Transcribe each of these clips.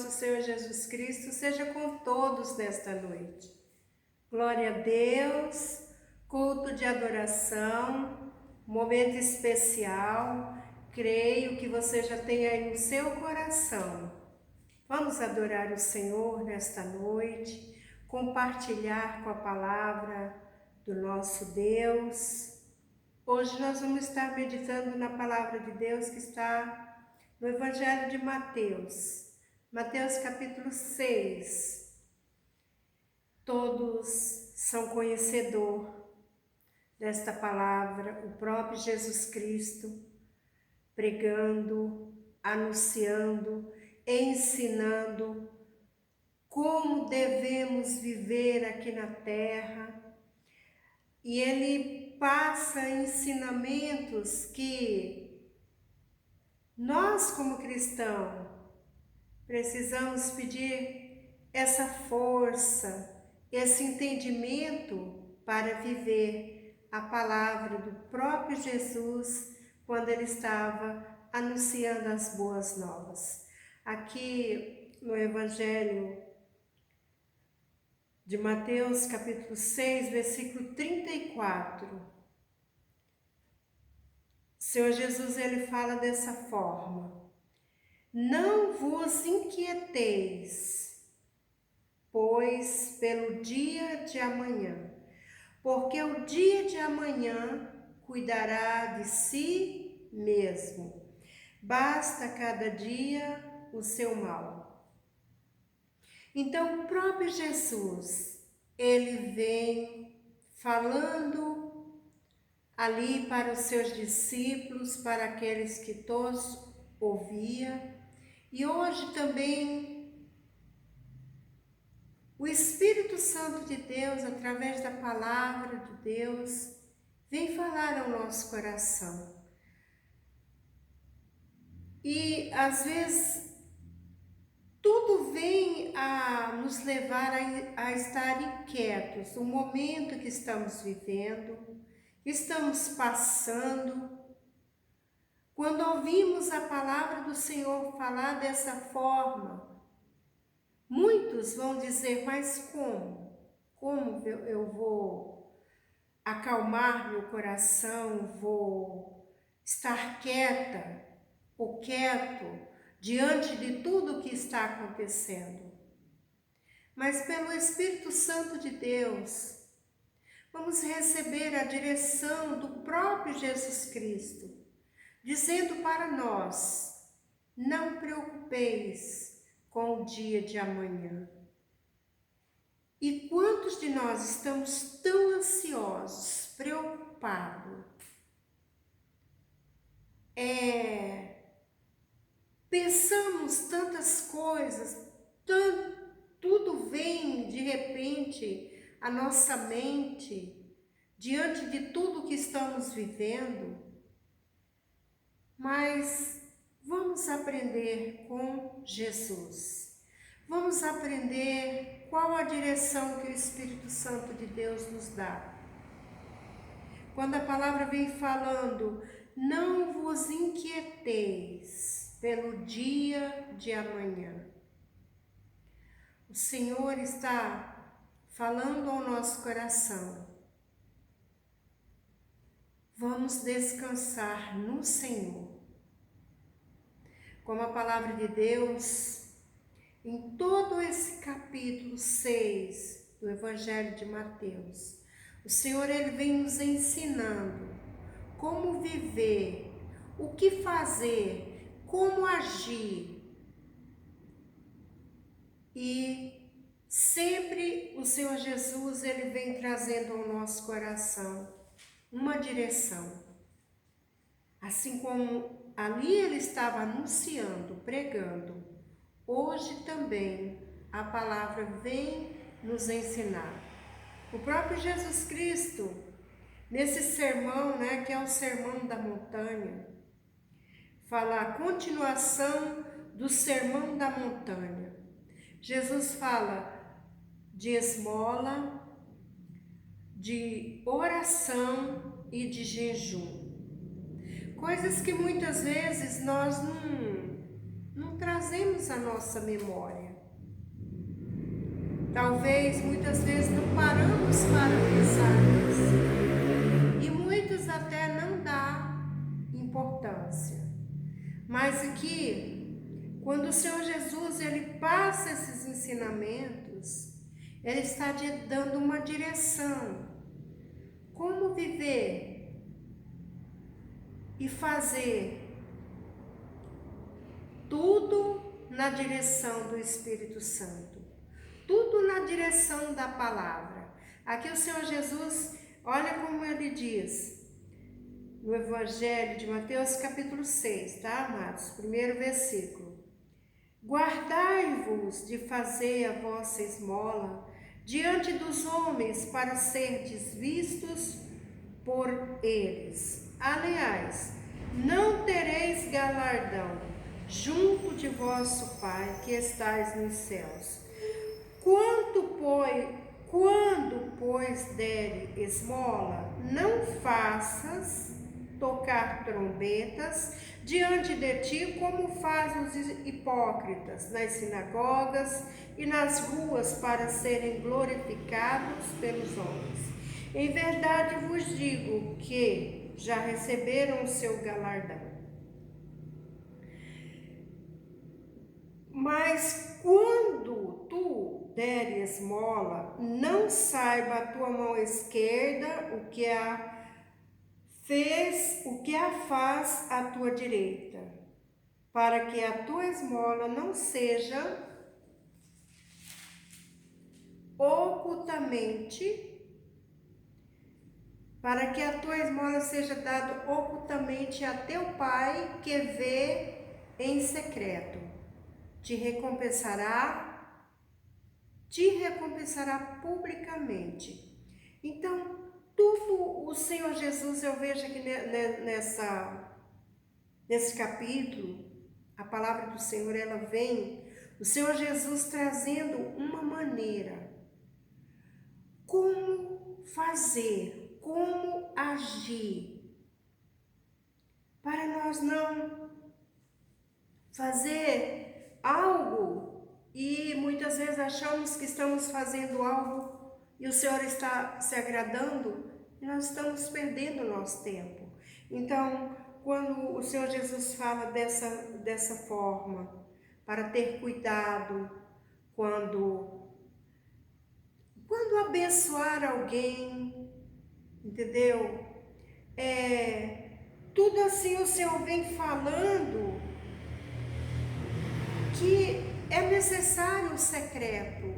nosso Senhor Jesus Cristo seja com todos nesta noite. Glória a Deus, culto de adoração, momento especial. Creio que você já tem aí no seu coração. Vamos adorar o Senhor nesta noite, compartilhar com a palavra do nosso Deus. Hoje nós vamos estar meditando na palavra de Deus que está no Evangelho de Mateus. Mateus capítulo 6. Todos são conhecedores desta palavra, o próprio Jesus Cristo pregando, anunciando, ensinando como devemos viver aqui na terra. E ele passa ensinamentos que nós, como cristãos, precisamos pedir essa força, esse entendimento para viver a palavra do próprio Jesus quando ele estava anunciando as boas novas. Aqui no Evangelho de Mateus, capítulo 6, versículo 34, o Senhor Jesus ele fala dessa forma: não vos inquieteis, pois pelo dia de amanhã, porque o dia de amanhã cuidará de si mesmo. Basta cada dia o seu mal. Então, o próprio Jesus, ele vem falando ali para os seus discípulos, para aqueles que todos ouviam. E hoje também o Espírito Santo de Deus, através da palavra de Deus, vem falar ao nosso coração. E às vezes tudo vem a nos levar a estar inquietos. O momento que estamos vivendo, estamos passando. Quando ouvimos a palavra do Senhor falar dessa forma, muitos vão dizer, mas como? Como eu vou acalmar meu coração, vou estar quieta ou quieto diante de tudo o que está acontecendo? Mas pelo Espírito Santo de Deus, vamos receber a direção do próprio Jesus Cristo, dizendo para nós: não preocupeis com o dia de amanhã. E quantos de nós estamos tão ansiosos, preocupados, pensamos tantas coisas, tudo vem de repente à nossa mente, diante de tudo que estamos vivendo. Mas vamos aprender com Jesus. Vamos aprender qual a direção que o Espírito Santo de Deus nos dá. Quando a palavra vem falando, não vos inquieteis pelo dia de amanhã. O Senhor está falando ao nosso coração. Vamos descansar no Senhor. Como a palavra de Deus, em todo esse capítulo 6 do Evangelho de Mateus, o Senhor ele vem nos ensinando como viver, o que fazer, como agir. E sempre o Senhor Jesus ele vem trazendo ao nosso coração uma direção. Assim como ali ele estava anunciando, pregando, hoje também a palavra vem nos ensinar. O próprio Jesus Cristo, nesse sermão, que é o Sermão da Montanha, fala a continuação do Sermão da Montanha. Jesus fala de esmola, de oração e de jejum. Coisas que muitas vezes nós não trazemos trazemos à nossa memória. Talvez, muitas vezes, não paramos para pensar nisso. E muitos até não dão importância. Mas aqui, quando o Senhor Jesus, ele passa esses ensinamentos, ele está dando uma direção. Como viver e fazer tudo na direção do Espírito Santo. Tudo na direção da palavra. Aqui o Senhor Jesus, olha como ele diz no Evangelho de Mateus capítulo 6, tá, amados? Primeiro versículo. Guardai-vos de fazer a vossa esmola diante dos homens para serdes vistos por eles. Aliás, não tereis galardão junto de vosso Pai que estais nos céus. Quando, pois, der esmola, não faças tocar trombetas diante de ti, como fazem os hipócritas nas sinagogas e nas ruas para serem glorificados pelos homens. Em verdade vos digo que já receberam o seu galardão. Mas quando tu der esmola, não saiba a tua mão esquerda o que faz a tua direita, para que a tua esmola não seja dada ocultamente a teu Pai que vê em secreto. Te recompensará publicamente. Então, tudo o Senhor Jesus, eu vejo aqui nesse capítulo, a palavra do Senhor, ela vem, o Senhor Jesus trazendo uma maneira, como fazer, como agir, para nós não fazer algo e muitas vezes achamos que estamos fazendo algo e o Senhor está se agradando e nós estamos perdendo o nosso tempo. Então, quando o Senhor Jesus fala dessa forma, para ter cuidado quando abençoar alguém, entendeu? Tudo assim o Senhor vem falando que é necessário o secreto,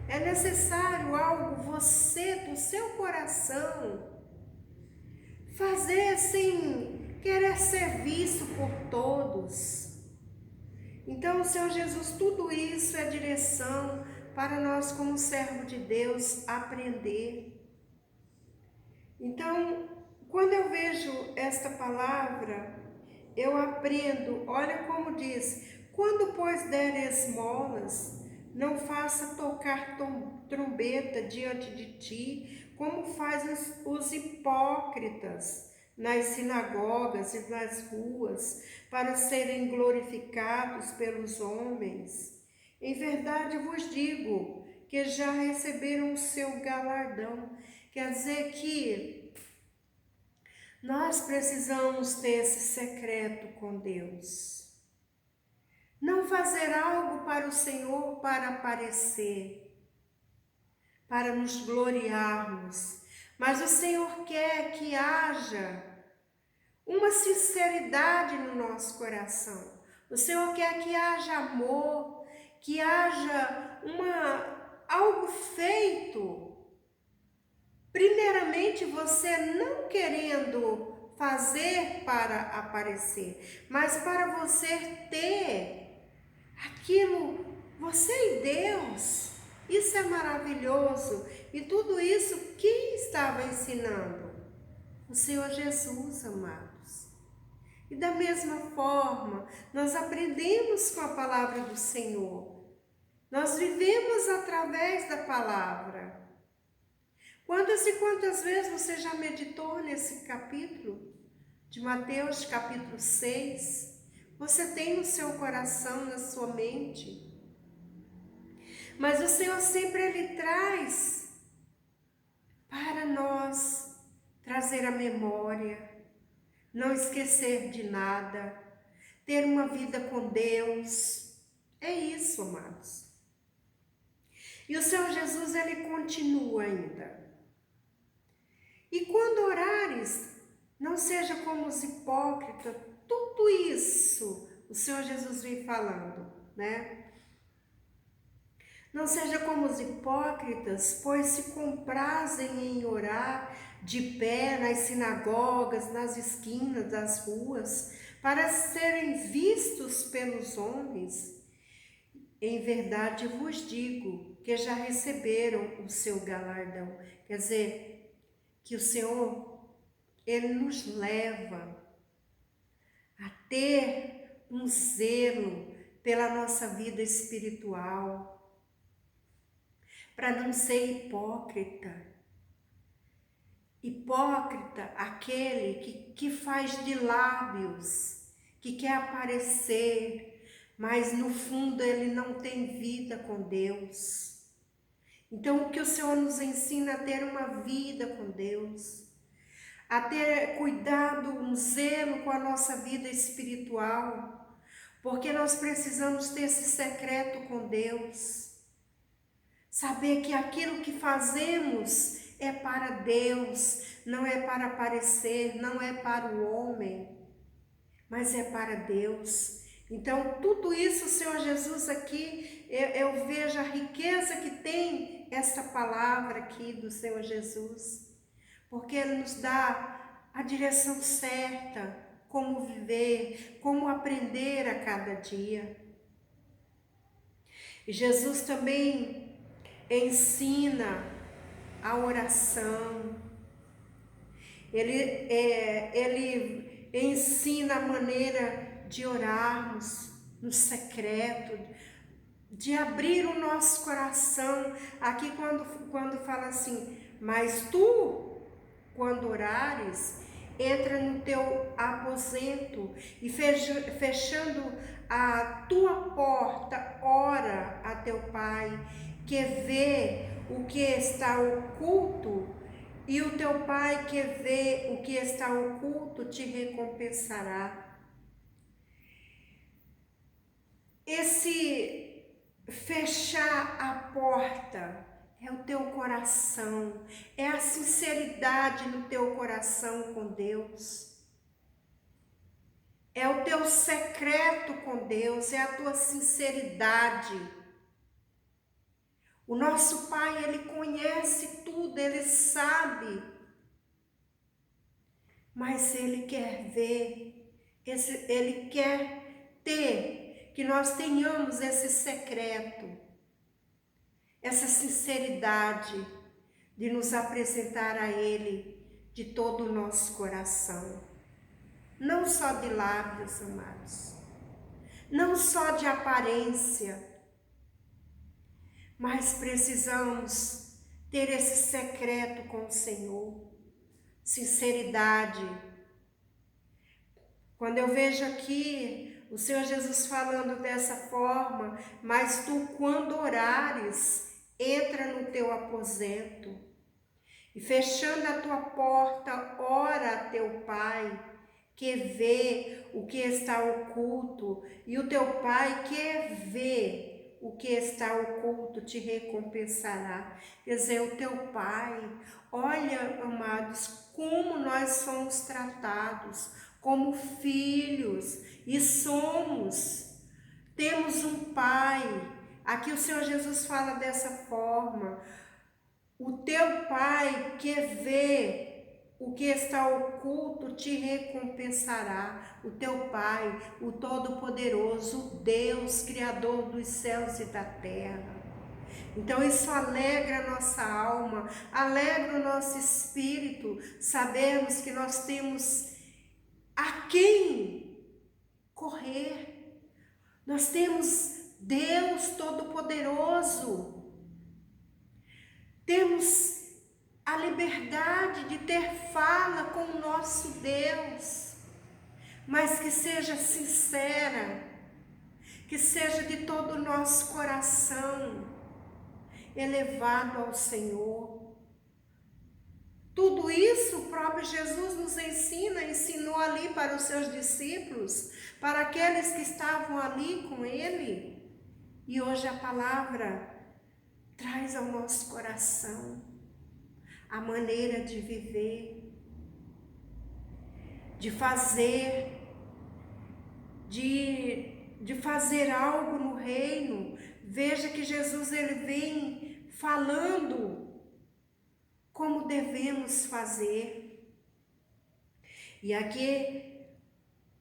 é necessário algo você, do seu coração, fazer sem querer ser visto por todos. Então, o Senhor Jesus, tudo isso é direção para nós, como servo de Deus, aprender. Então, quando eu vejo esta palavra, eu aprendo, olha como diz, quando, pois, der esmolas, não faça tocar trombeta diante de ti, como fazem os hipócritas nas sinagogas e nas ruas, para serem glorificados pelos homens. Em verdade vos digo que já receberam o seu galardão. Quer dizer que nós precisamos ter esse secreto com Deus. Não fazer algo para o Senhor para aparecer, para nos gloriarmos, mas o Senhor quer que haja uma sinceridade no nosso coração. O Senhor quer que haja amor, que haja algo feito. Primeiramente, você não querendo fazer para aparecer, mas para você ter aquilo, você e Deus. Isso é maravilhoso. E tudo isso, quem estava ensinando? O Senhor Jesus, amados. E da mesma forma, nós aprendemos com a palavra do Senhor. Nós vivemos através da palavra. Quantas e quantas vezes você já meditou nesse capítulo de Mateus, capítulo 6? você tem no seu coração, na sua mente. Mas o Senhor sempre Ele traz para nós trazer a memória, não esquecer de nada, ter uma vida com Deus. É isso, amados. E o Senhor Jesus, Ele continua ainda. E quando orares, não seja como os hipócritas. Tudo isso o Senhor Jesus vem falando, né? Não seja como os hipócritas, pois se comprazem em orar de pé nas sinagogas, nas esquinas das ruas, para serem vistos pelos homens. Em verdade vos digo que já receberam o seu galardão. Quer dizer, que o Senhor, Ele nos leva a ter um zelo pela nossa vida espiritual, para não ser hipócrita. Hipócrita, aquele que faz de lábios, que quer aparecer, mas no fundo ele não tem vida com Deus. Então o que o Senhor nos ensina a ter uma vida com Deus, a ter cuidado, um zelo com a nossa vida espiritual, porque nós precisamos ter esse secreto com Deus. Saber que aquilo que fazemos é para Deus, não é para aparecer, não é para o homem, mas é para Deus. Então, tudo isso, o Senhor Jesus aqui, eu vejo a riqueza que tem essa palavra aqui do Senhor Jesus, porque Ele nos dá a direção certa, como viver, como aprender a cada dia. E Jesus também ensina a oração, ele ensina a maneira de orarmos no secreto, de abrir o nosso coração. Aqui quando fala assim, mas tu, quando orares, entra no teu aposento e fechando a tua porta, ora a teu Pai, que vê o que está oculto, e o teu Pai que vê o que está oculto te recompensará. Esse fechar a porta é o teu coração, é a sinceridade no teu coração com Deus. É o teu secreto com Deus, é a tua sinceridade. O nosso Pai, Ele conhece tudo, Ele sabe. Mas Ele quer ver, Ele quer ter, que nós tenhamos esse secreto, essa sinceridade de nos apresentar a Ele de todo o nosso coração. Não só de lábios, amados. Não só de aparência. Mas precisamos ter esse secreto com o Senhor. Sinceridade. Quando eu vejo aqui o Senhor Jesus falando dessa forma, mas tu quando orares, entra no teu aposento e fechando a tua porta, ora a teu Pai, que vê o que está oculto, e o teu Pai que vê o que está oculto te recompensará. Quer dizer, o teu Pai, olha, amados, como nós somos tratados como filhos, e temos um Pai. Aqui o Senhor Jesus fala dessa forma, o teu Pai que vê o que está oculto te recompensará. O teu Pai, o Todo-Poderoso, Deus, Criador dos céus e da terra. Então isso alegra a nossa alma, alegra o nosso espírito, sabermos que nós temos a quem correr. Nós temos Deus Todo-Poderoso. Temos a liberdade de ter fala com o nosso Deus. mas que seja sincera, que seja de todo o nosso coração elevado ao Senhor. Tudo isso o próprio Jesus nos ensinou ali para os seus discípulos, para aqueles que estavam ali com ele. E hoje a palavra traz ao nosso coração a maneira de viver, de fazer, de fazer algo no reino. Veja que Jesus ele vem falando como devemos fazer. E aqui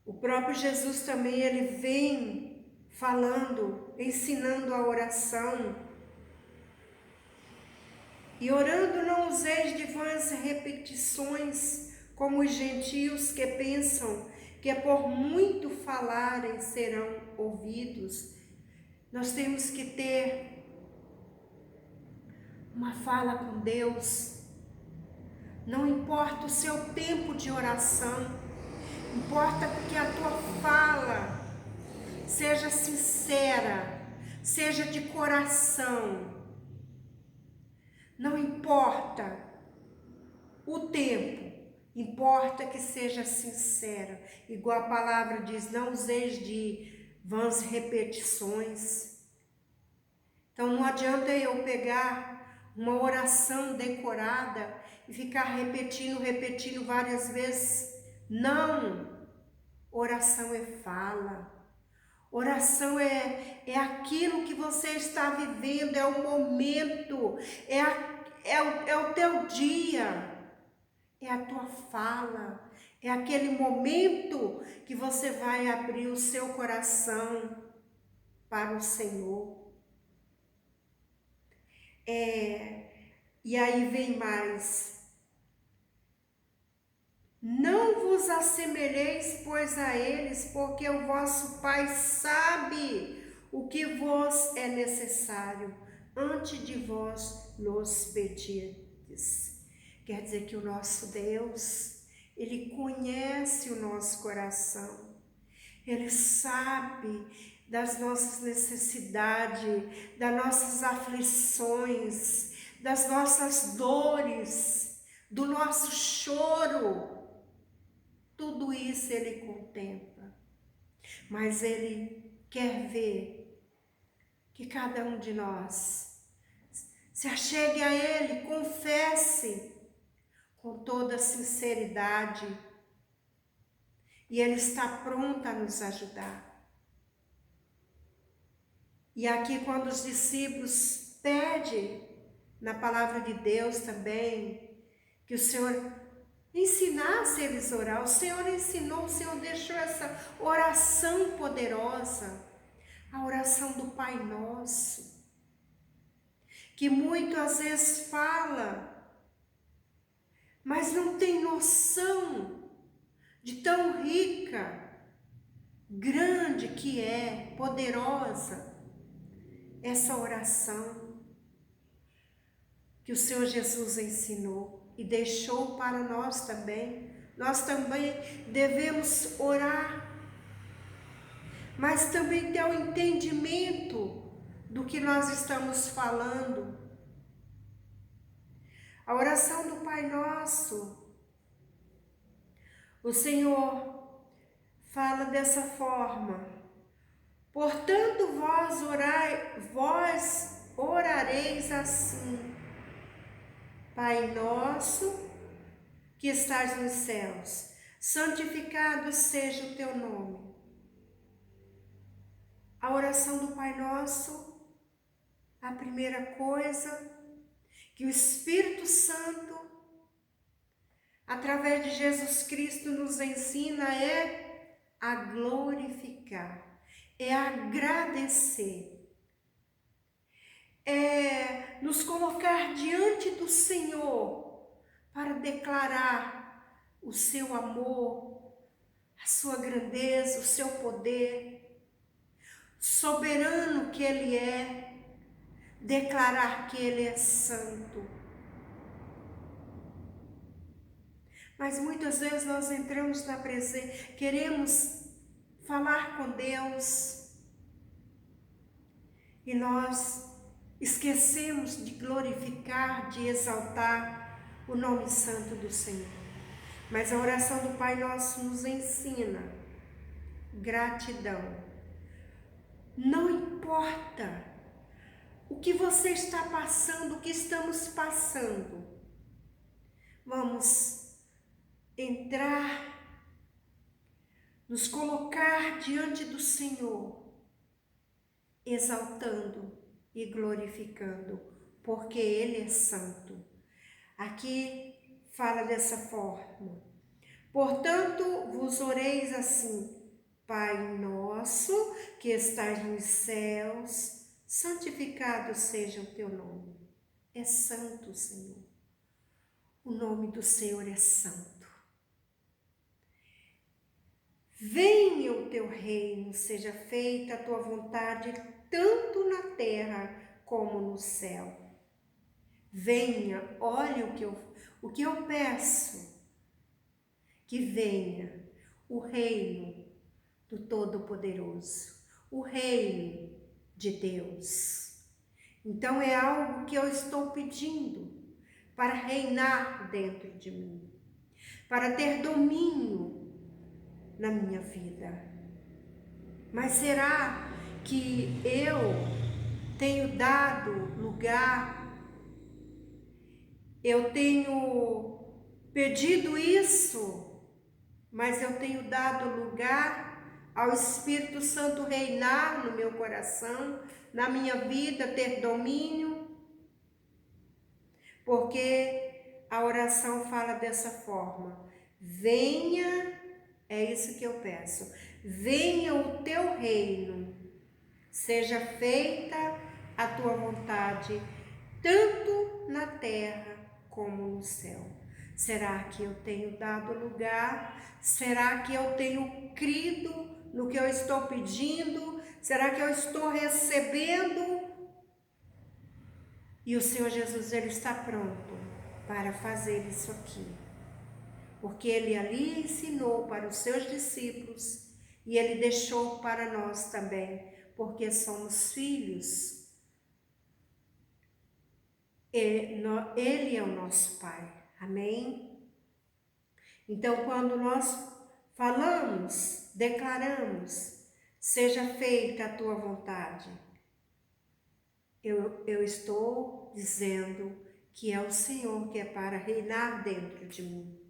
o próprio Jesus também ele vem falando, ensinando a oração. E orando não useis de vãs repetições, como os gentios que pensam que por muito falarem serão ouvidos. Nós temos que ter uma fala com Deus. Não importa o seu tempo de oração, importa que a tua fala seja sincera, seja de coração. Não importa o tempo, importa que seja sincera. Igual a palavra diz, não useis de vãs repetições. Então não adianta eu pegar uma oração decorada e ficar repetindo várias vezes. Não! Oração é fala. Oração é aquilo que você está vivendo, é o momento, é o teu dia, é a tua fala, é aquele momento que você vai abrir o seu coração para o Senhor. E aí vem mais. Não vos assemelheis, pois, a eles, porque o vosso Pai sabe o que vos é necessário, antes de vós nos pedirdes. Quer dizer que o nosso Deus, Ele conhece o nosso coração. Ele sabe das nossas necessidades, das nossas aflições, das nossas dores, do nosso choro. Tudo isso Ele contempla, mas Ele quer ver que cada um de nós se achegue a Ele, confesse com toda sinceridade, e Ele está pronto a nos ajudar. E aqui quando os discípulos pedem, na palavra de Deus também, que o Senhor ensinasse eles a orar. O Senhor ensinou, o Senhor deixou essa oração poderosa, a oração do Pai Nosso, que muitas vezes fala, mas não tem noção de tão rica, grande que é, poderosa, essa oração que o Senhor Jesus ensinou e deixou para nós também. Nós também devemos orar, mas também ter o entendimento do que nós estamos falando. A oração do Pai Nosso, o Senhor fala dessa forma: portanto vós orareis assim: Pai nosso que estás nos céus, santificado seja o teu nome. A oração do Pai Nosso, a primeira coisa que o Espírito Santo, através de Jesus Cristo, nos ensina é a glorificar, é agradecer, é nos colocar diante do Senhor para declarar o seu amor, a sua grandeza, o seu poder, soberano que Ele é, declarar que Ele é santo. Mas muitas vezes nós entramos na presença, queremos falar com Deus e nós esquecemos de glorificar, de exaltar o nome santo do Senhor. Mas a oração do Pai Nosso nos ensina gratidão. Não importa o que você está passando, o que estamos passando, vamos entrar, nos colocar diante do Senhor, exaltando e glorificando, porque Ele é santo. Aqui fala dessa forma: portanto, vos oreis assim: Pai nosso que estás nos céus, santificado seja o teu nome. É santo, Senhor. O nome do Senhor é santo. Venha o teu reino, seja feita a tua vontade, tanto na terra como no céu. Venha, olha o que eu peço, que venha o reino do Todo-Poderoso, o reino de Deus. Então é algo que eu estou pedindo para reinar dentro de mim, para ter domínio na minha vida. Mas será que eu tenho dado lugar, eu tenho pedido isso, mas eu tenho dado lugar ao Espírito Santo reinar no meu coração, na minha vida, ter domínio? Porque a oração fala dessa forma: venha, é isso que eu peço, venha o teu reino, seja feita a tua vontade, tanto na terra como no céu. Será que eu tenho dado lugar? Será que eu tenho crido no que eu estou pedindo? Será que eu estou recebendo? E o Senhor Jesus, Ele está pronto para fazer isso aqui. Porque Ele ali ensinou para os seus discípulos e Ele deixou para nós também, porque somos filhos. Ele é o nosso Pai. Amém? Então, quando nós falamos, declaramos, seja feita a tua vontade, eu estou dizendo que é o Senhor que é para reinar dentro de mim.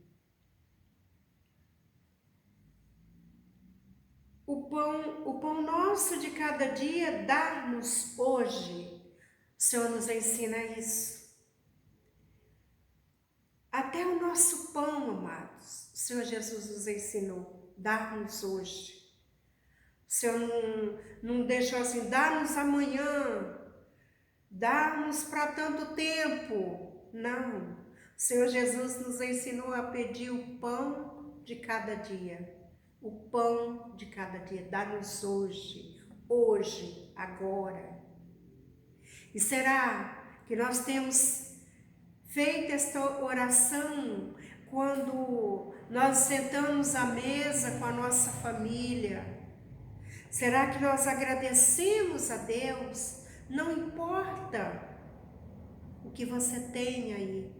O pão nosso de cada dia, dá-nos hoje. O Senhor nos ensina isso. Até o nosso pão, amados, o Senhor Jesus nos ensinou, dá-nos hoje. O Senhor não deixou assim, dá-nos amanhã, dá-nos para tanto tempo. Não. O Senhor Jesus nos ensinou a pedir o pão de cada dia. O pão de cada dia, dá-nos hoje, agora. E será que nós temos feito esta oração quando nós sentamos à mesa com a nossa família? Será que nós agradecemos a Deus? Não importa o que você tem aí.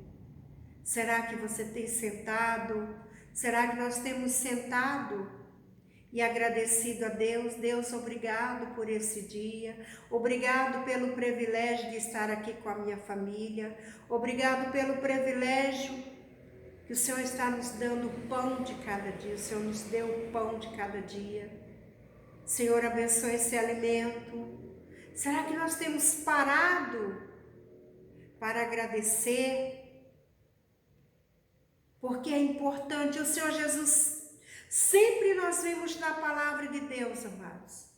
Será que você tem sentado? Será que nós temos sentado e agradecido a Deus? Deus, obrigado por esse dia. Obrigado pelo privilégio de estar aqui com a minha família. Obrigado pelo privilégio que o Senhor está nos dando o pão de cada dia. O Senhor nos deu o pão de cada dia. Senhor, abençoe esse alimento. Será que nós temos parado para agradecer? Porque é importante. O Senhor Jesus, sempre nós vemos na palavra de Deus, amados,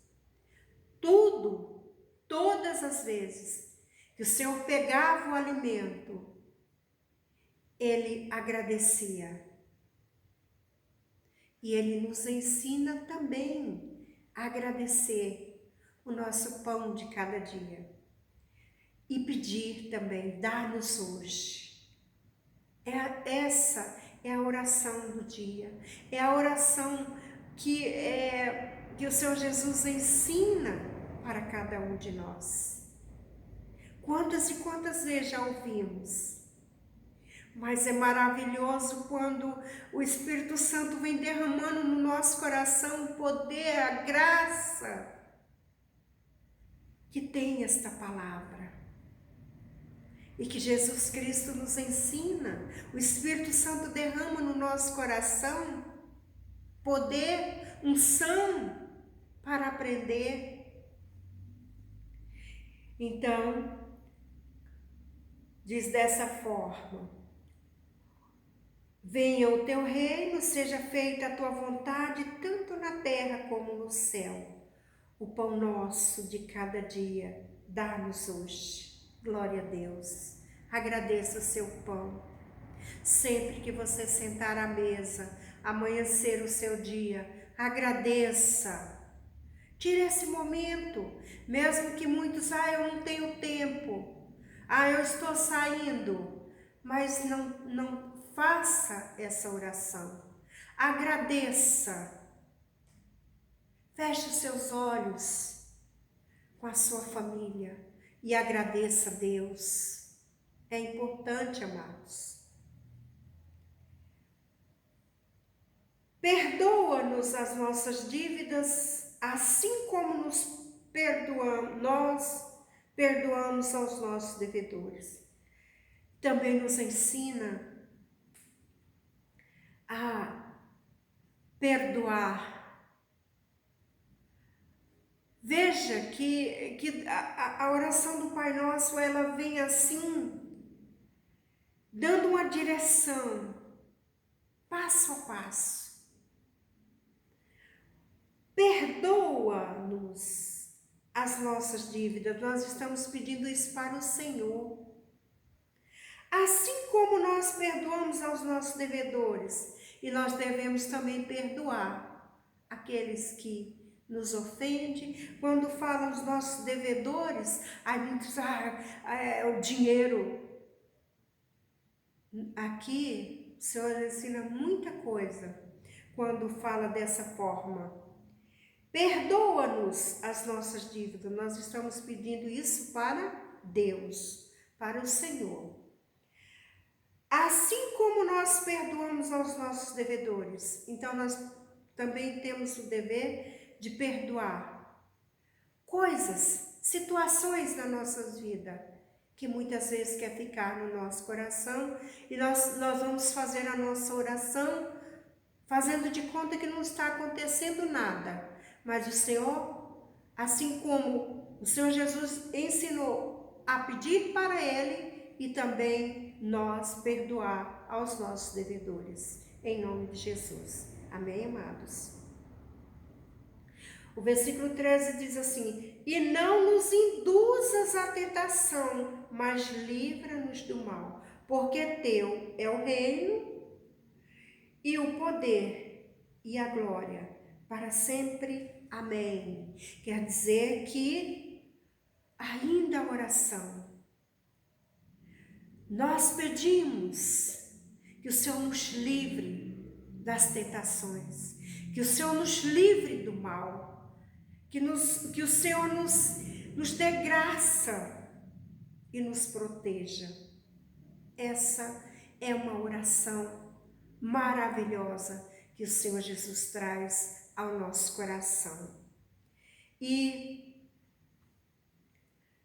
todas as vezes que o Senhor pegava o alimento, Ele agradecia. E Ele nos ensina também a agradecer o nosso pão de cada dia. E pedir também, dá-nos hoje. Essa é a oração do dia, é a oração que o Senhor Jesus ensina para cada um de nós. Quantas e quantas vezes já ouvimos? Mas é maravilhoso quando o Espírito Santo vem derramando no nosso coração o poder, a graça que tem esta palavra. E que Jesus Cristo nos ensina. O Espírito Santo derrama no nosso coração poder, unção para aprender. Então, diz dessa forma: venha o teu reino, seja feita a tua vontade, tanto na terra como no céu. O pão nosso de cada dia, dá-nos hoje. Glória a Deus. Agradeça o seu pão. Sempre que você sentar à mesa, amanhecer o seu dia, agradeça. Tire esse momento, mesmo que muitos, eu não tenho tempo, eu estou saindo, mas não faça essa oração. Agradeça. Feche os seus olhos com a sua família e agradeça a Deus. É importante, amados. Perdoa-nos as nossas dívidas, assim como nós perdoamos aos nossos devedores. Também nos ensina a perdoar. Veja que a oração do Pai Nosso, ela vem assim, dando uma direção, passo a passo. Perdoa-nos as nossas dívidas. Nós estamos pedindo isso para o Senhor. Assim como nós perdoamos aos nossos devedores, e nós devemos também perdoar aqueles que nos ofendem. Quando falam os nossos devedores, muitos, o dinheiro. Aqui o Senhor ensina muita coisa quando fala dessa forma. Perdoa-nos as nossas dívidas. Nós estamos pedindo isso para Deus, para o Senhor. Assim como nós perdoamos aos nossos devedores, então nós também temos o dever de perdoar coisas, situações na nossa vida, que muitas vezes quer ficar no nosso coração, e nós vamos fazer a nossa oração fazendo de conta que não está acontecendo nada. Mas o Senhor, assim como o Senhor Jesus ensinou a pedir para Ele, e também nós perdoar aos nossos devedores, em nome de Jesus. Amém, amados? O versículo 13 diz assim: e não nos induzas à tentação, mas livra-nos do mal, porque teu é o reino e o poder e a glória para sempre. Amém. Quer dizer que ainda a oração, nós pedimos que o Senhor nos livre das tentações, que o Senhor nos livre do mal, que o Senhor nos dê graça e nos proteja. Essa é uma oração maravilhosa que o Senhor Jesus traz ao nosso coração. E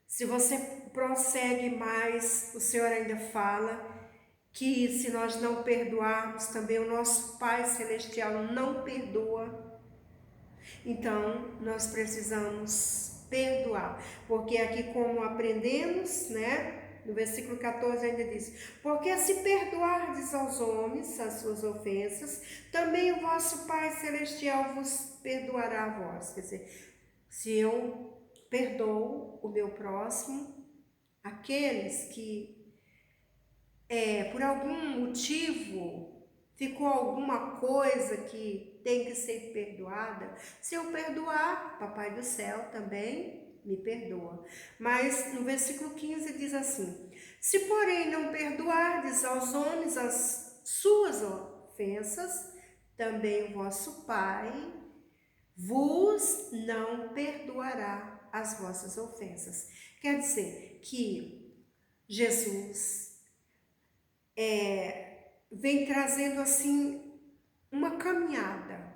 se você prossegue mais, o Senhor ainda fala que se nós não perdoarmos, também o nosso Pai Celestial não perdoa. Então, nós precisamos perdoar, porque aqui, como aprendemos, no versículo 14 ainda diz: porque se perdoardes aos homens as suas ofensas, também o vosso Pai Celestial vos perdoará a vós. Quer dizer, se eu perdoo o meu próximo, aqueles que por algum motivo ficou alguma coisa que tem que ser perdoada, se eu perdoar, Papai do Céu também me perdoa. Mas no versículo 15 diz assim: se porém não perdoardes aos homens as suas ofensas, também o vosso Pai vos não perdoará as vossas ofensas. Quer dizer que Jesus vem trazendo assim uma caminhada.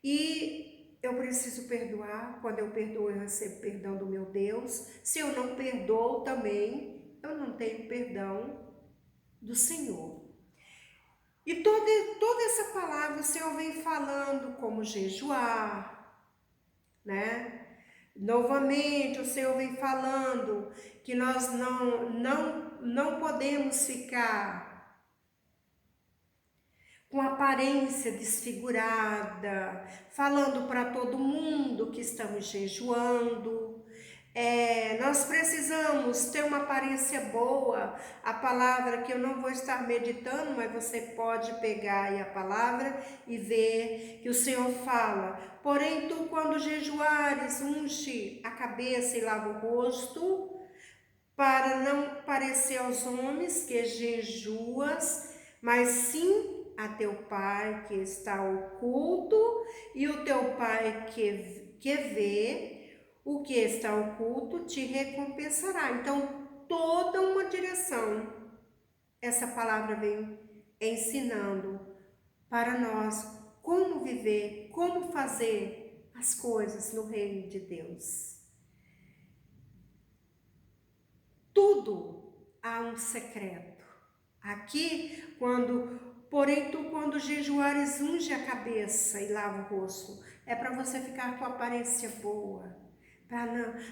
E eu preciso perdoar. Quando eu perdoo, eu recebo perdão do meu Deus. Se eu não perdoo também, eu não tenho perdão do Senhor. E toda essa palavra o Senhor vem falando como jejuar, né? Novamente o Senhor vem falando que nós não podemos ficar com aparência desfigurada, falando para todo mundo que estamos jejuando. Nós precisamos ter uma aparência boa. A palavra que eu não vou estar meditando, mas você pode pegar aí a palavra e ver que o Senhor fala: porém tu, quando jejuares, unge a cabeça e lava o rosto, para não parecer aos homens que jejuas, mas sim a teu Pai que está oculto, e o teu Pai que vê o que está oculto te recompensará. Então, toda uma direção essa palavra vem ensinando para nós como viver, como fazer as coisas no reino de Deus. Tudo há um secreto. Aqui, porém tu quando jejuares, unge a cabeça e lava o rosto. É para você ficar com a aparência boa, para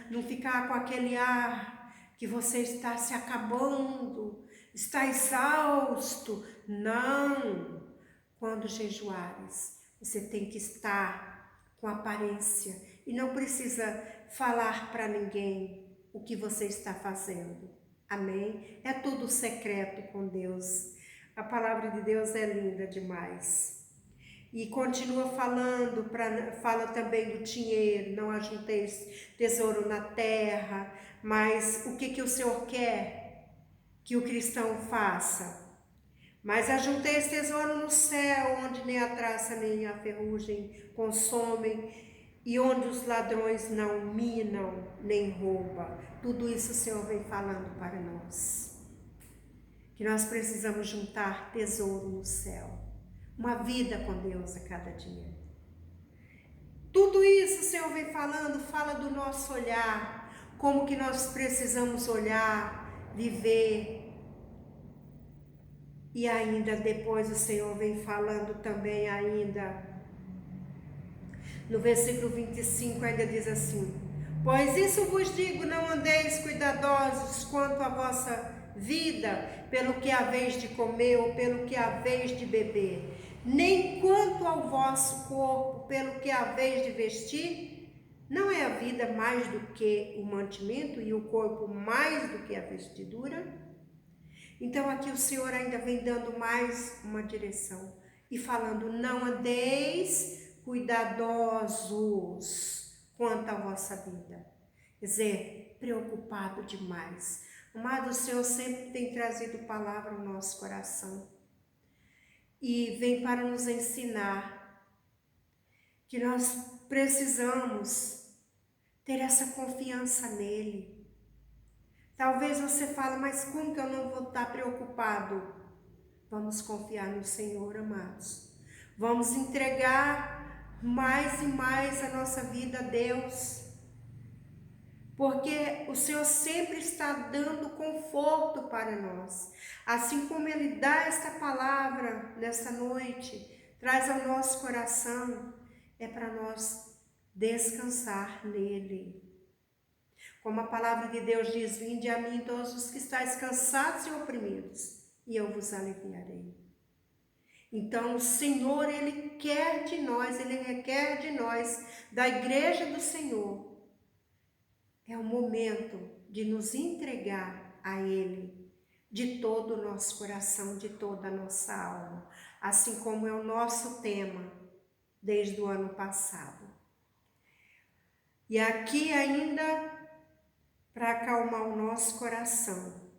não ficar com aquele ar que você está se acabando, está exausto. Não! Quando jejuares, você tem que estar com aparência e não precisa falar para ninguém o que você está fazendo. Amém? É tudo secreto com Deus. A palavra de Deus é linda demais. E continua falando, fala também do dinheiro: não ajunteis tesouro na terra. Mas o que o Senhor quer que o cristão faça? Mas ajunteis tesouro no céu, onde nem a traça nem a ferrugem consomem, e onde os ladrões não minam nem roubam. Tudo isso o Senhor vem falando para nós. Que nós precisamos juntar tesouro no céu. Uma vida com Deus a cada dia. Tudo isso o Senhor vem falando, fala do nosso olhar, como que nós precisamos olhar, viver. E ainda depois o Senhor vem falando também ainda, no versículo 25 ainda diz assim: pois isso vos digo, não andeis cuidadosos quanto à vossa vida, pelo que haveis de comer ou pelo que haveis de beber, nem quanto ao vosso corpo, pelo que haveis de vestir. Não é a vida mais do que o mantimento e o corpo mais do que a vestidura? Então aqui o Senhor ainda vem dando mais uma direção e falando: não andeis cuidadosos quanto à vossa vida. Quer dizer, preocupado demais. Amado, o Senhor sempre tem trazido palavra ao nosso coração e vem para nos ensinar que nós precisamos ter essa confiança nele. Talvez você fale: mas como que eu não vou estar preocupado? Vamos confiar no Senhor, amados. Vamos entregar mais e mais a nossa vida a Deus. Porque o Senhor sempre está dando conforto para nós. Assim como Ele dá esta palavra nesta noite, traz ao nosso coração, é para nós descansar nele. Como a palavra de Deus diz: vinde a mim todos os que estáis cansados e oprimidos, e eu vos aliviarei. Então o Senhor, Ele quer de nós, Ele requer de nós, da igreja do Senhor. É o momento de nos entregar a Ele, de todo o nosso coração, de toda a nossa alma, assim como é o nosso tema desde o ano passado. E aqui ainda, para acalmar o nosso coração,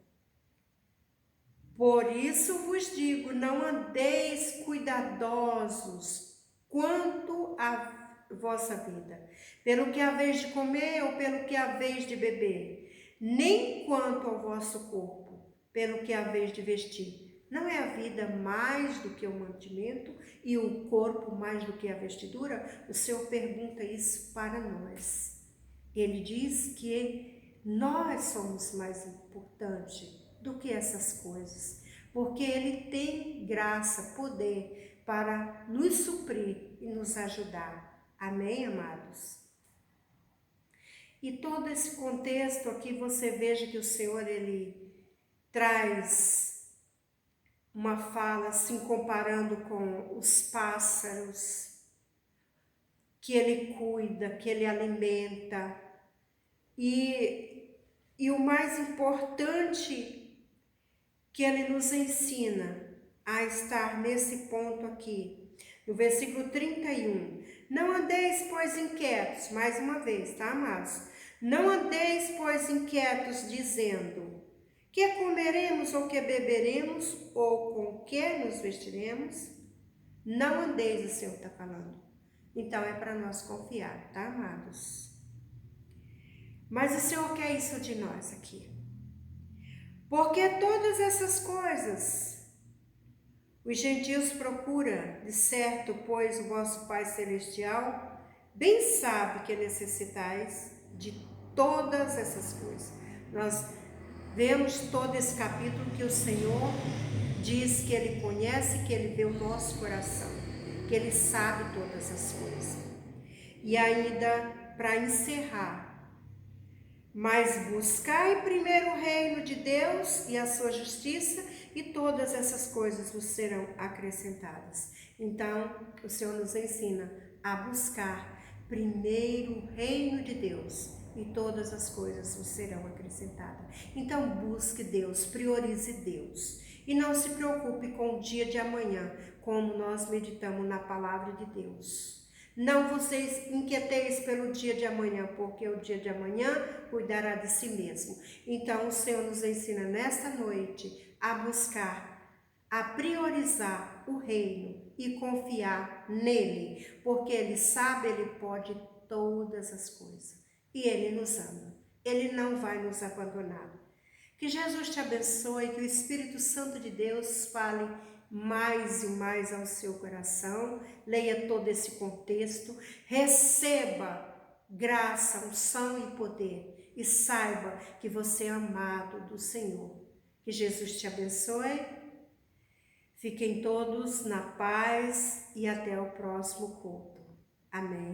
Por isso vos digo, não andeis cuidadosos quanto à vossa vida, pelo que haveis de comer ou pelo que haveis de beber, nem quanto ao vosso corpo, pelo que haveis de vestir. Não é a vida mais do que o mantimento e o corpo mais do que a vestidura? O Senhor pergunta isso para nós. Ele diz que nós somos mais importantes do que essas coisas, porque Ele tem graça, poder para nos suprir e nos ajudar. Amém, amados? E todo esse contexto aqui, você veja que o Senhor, Ele traz uma fala assim, comparando com os pássaros, que Ele cuida, que Ele alimenta. E o mais importante, que Ele nos ensina a estar nesse ponto aqui, no versículo 31. Não andeis, pois, inquietos, mais uma vez, tá, amados? Não andeis, pois, inquietos, dizendo, que comeremos ou que beberemos, ou com que nos vestiremos? Não andeis, o Senhor está falando. Então, é para nós confiar, tá, amados? Mas o Senhor quer isso de nós aqui. Porque todas essas coisas os gentios procuram, de certo, pois o vosso Pai Celestial bem sabe que necessitais de todas essas coisas. Nós vemos todo esse capítulo que o Senhor diz que Ele conhece, que Ele vê o nosso coração, que Ele sabe todas as coisas. E ainda, para encerrar, mas buscai primeiro o reino de Deus e a sua justiça, e todas essas coisas vos serão acrescentadas. Então, o Senhor nos ensina a buscar primeiro o reino de Deus e todas as coisas vos serão acrescentadas. Então, busque Deus, priorize Deus. E não se preocupe com o dia de amanhã, como nós meditamos na palavra de Deus. Não vocês inquieteis pelo dia de amanhã, porque o dia de amanhã cuidará de si mesmo. Então, o Senhor nos ensina nesta noite a buscar, a priorizar o reino e confiar nele, porque Ele sabe, Ele pode todas as coisas. E Ele nos ama. Ele não vai nos abandonar. Que Jesus te abençoe, que o Espírito Santo de Deus fale mais e mais ao seu coração, leia todo esse contexto, receba graça, unção e poder e saiba que você é amado do Senhor. Que Jesus te abençoe, fiquem todos na paz e até o próximo culto. Amém.